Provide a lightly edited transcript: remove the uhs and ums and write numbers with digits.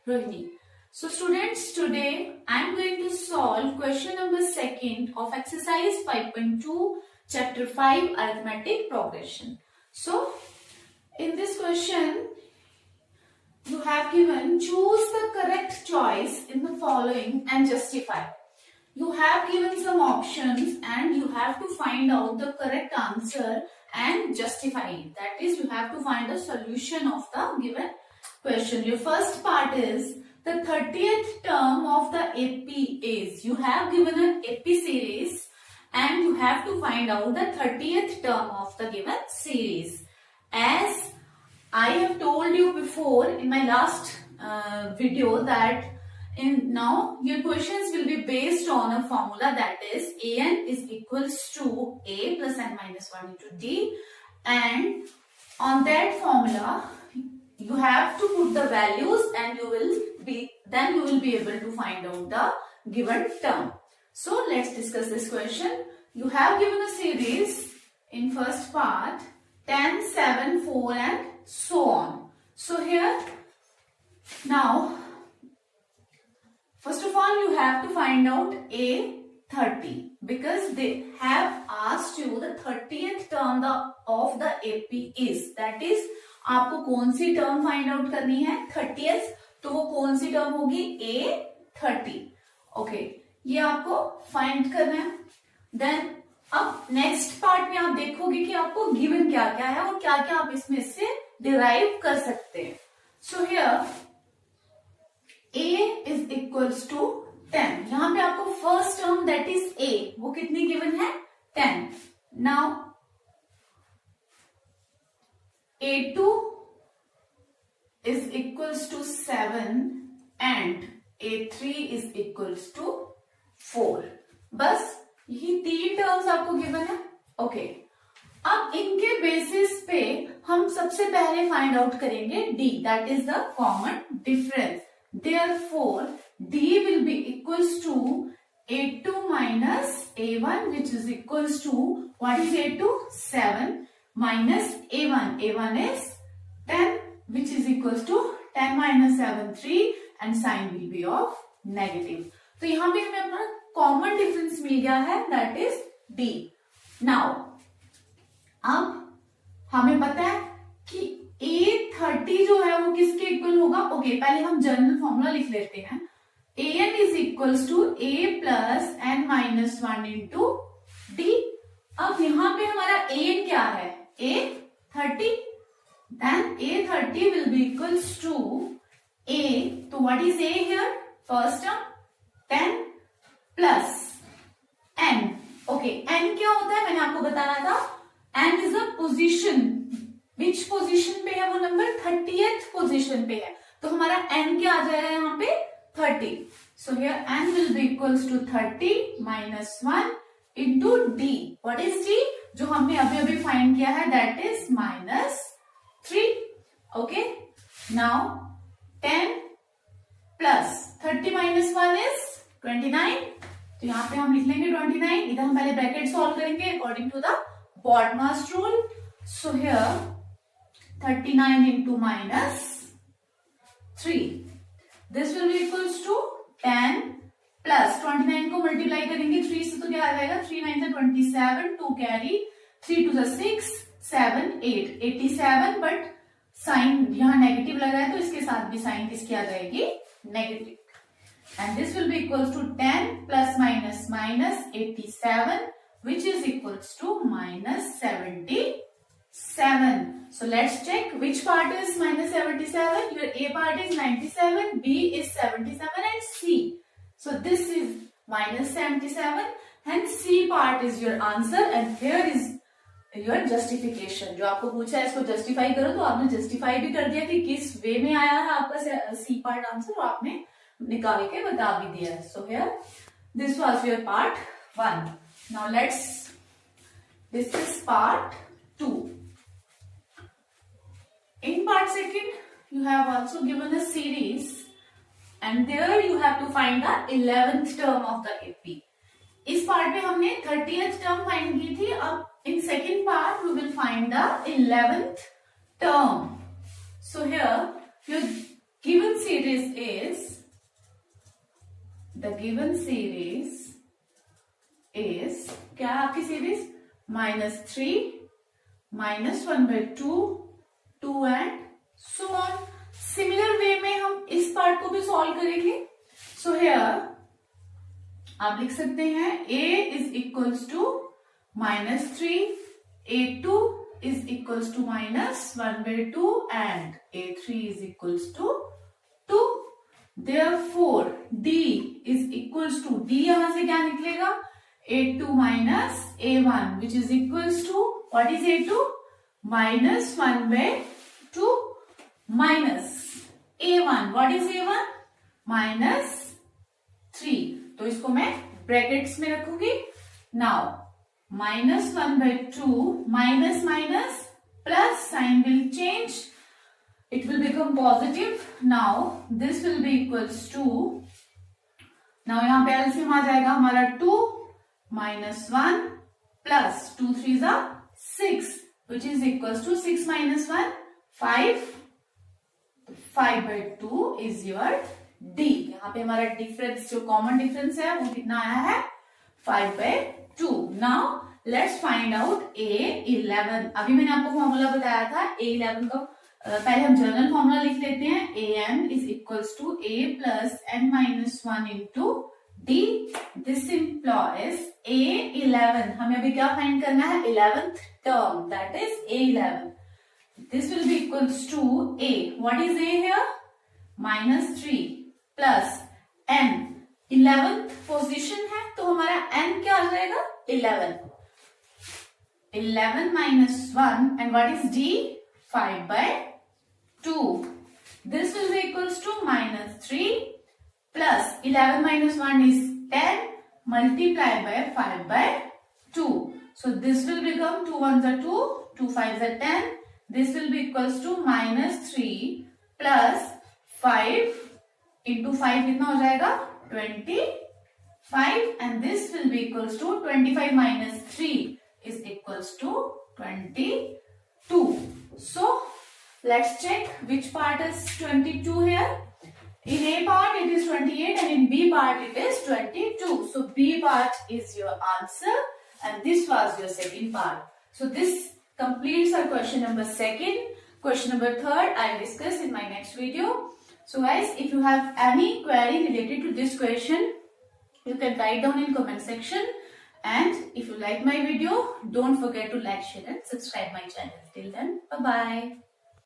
Rohini. So students, today I am going to solve question number 2 of exercise 5.2 chapter 5 arithmetic progression. So in this question you have given choose the correct choice in the following and justify. You have given some options and you have to find out the correct answer and justify it. That is, you have to find the solution of the given question. Your first part is the 30th term of the AP is. You have given an AP series and you have to find out the 30th term of the given series. As I have told you before in my last video that now your questions will be based on a formula, that is an is equals to a plus n minus 1 into d, and on that formula you have to put the values and you will be able to find out the given term. So let's discuss this question. You have given a series in first part 10, 7, 4 and so on. So here now first of all you have to find out A30 because they have asked you the 30th term of the AP is, that is आपको कौन सी term find out करनी है 30th, तो वो कौन सी term होगी A30. Okay, ये आपको फाइंड करना है. देन अब नेक्स्ट पार्ट में आप देखोगे कि आपको गिवन क्या क्या है और क्या क्या आप इसमें से डिराइव कर सकते हैं. So here A is equals to 10. यहां पे आपको first term that is A वो कितनी गिवन है 10. Now A2 is equals to 7 and A3 is equals to 4. बस यही तीन टर्म्स आपको गिवन है. ओके, अब इनके बेसिस पे हम सबसे पहले फाइंड आउट करेंगे D, that is the common difference. Therefore, D will be equals to A2 minus A1, which is equals to, what is A2? 7 minus A1. A1 is 10, which is equals to 10 minus 7, 3, and sign will be of negative. तो यहाँ पे हमें अपना common difference मिल गया है, that is D. Now अब हमें पता है कि A30 जो है वो किसके इक्वल होगा. ओके, पहले हम जनरल फॉर्मूला लिख लेते हैं. An is equals to A plus n minus 1 into D. अब यहाँ पे हमारा An क्या है A30. Then A30 will be equals to A. So what is A here? First term 10 plus n. Okay, n क्या होता है मैंने आपको बताना था. n is a position. Which position पे है वो नंबर 30th पोजीशन पे है. तो हमारा n क्या आ जाएगा यहाँ पे 30. So here n will be equals to 30 minus 1 into D. What is D? जो हमने अभी अभी फाइंड किया है that is -3. Okay, now 10 plus 30 minus 1 is 29. तो यहाँ पे हम लिख लेंगे 29. इधर हम पहले ब्रैकेट सॉल्व करेंगे according to the BODMAS rule. So here 39 into -3. This will be equals to 10 plus 29 को मल्टीप्लाई करेंगे 3 से तो क्या आ जाएगा 3 9 से 27, 2 कैरी, 3 2 से 6, 7 8, 87. बट साइन यहाँ नेगेटिव लगा है तो इसके साथ भी साइन किसकी आ जाएगी negative. And this will be equals to 10 plus minus minus 87 which is equals to -77. So let's check which part is -77. Your A part is 97, B is 77 and C. So this is -77 and C part is your answer and here is your justification. जो आपको पूछा है इसको justify करो तो आपने justify भी कर दिया कि किस वे में आया है आपका C part आंसर और आपने निकाल के बता भी दिया है. So here this was your part 1. Now let's discuss part 2. In part 2, you have also given a series and there you have to find the 11th term of the AP. इस part में हमने 30th term find की थी. अब in second part we will find the 11th term. So here your given series is, the given series is, क्या है आपकी series? -3, -1/2, 2 and so on. Similar way में हम इस पार्ट को भी सॉल्व करेंगे. सो हियर आप लिख सकते हैं a is equals to -3, a2 is equals to -1/2 and a3 is equals to 2. Therefore d is equals to, d यहां से क्या निकलेगा? a2 minus a1 which is equals to, what is a2? -1/2 minus a1, what is a1? -3. तो इसको मैं brackets में रखूंगी. Now -1/2 minus minus plus sign will change. It will become positive. Now this will be equals to, now यहाँ पे LCM आ जाएगा हमारा 2 -1 plus 2 3s are 6 which is equals to 6 minus 1 5. 5/2 is your D. यहाँ पे हमारा difference, जो common difference है वो कितना आया है? 5/2. Now let's find out A11. अभी मैंने आपको फॉर्मूला बताया था A11 का. पहले हम जनरल फॉर्मूला लिख लेते हैं. an is equals to a plus n-1 into d. This implies A11. हमें अभी क्या फाइंड करना है? 11th term, that is A11. This will be equals to a. What is a here? -3 plus n. 11th position है तो हमारा n क्या आ जाएगा? 11. 11 minus 1 and what is d? 5/2. This will be equals to -3 plus 11 minus 1 is 10 multiplied by 5/2. So this will become 2 1s are 2, 2 5s are 10. This will be equals to -3 plus 5 into 5 कितना हो जाएगा? 25 and this will be equals to 25 minus 3 is equals to 22. So let's check which part is 22 here. In A part it is 28 and in B part it is 22. So B part is your answer and this was your second part. So this completes our question number 2. Question number 3 I will discuss in my next video. So guys, if you have any query related to this question, you can write down in comment section. And if you like my video, don't forget to like, share and subscribe my channel. Till then, bye-bye.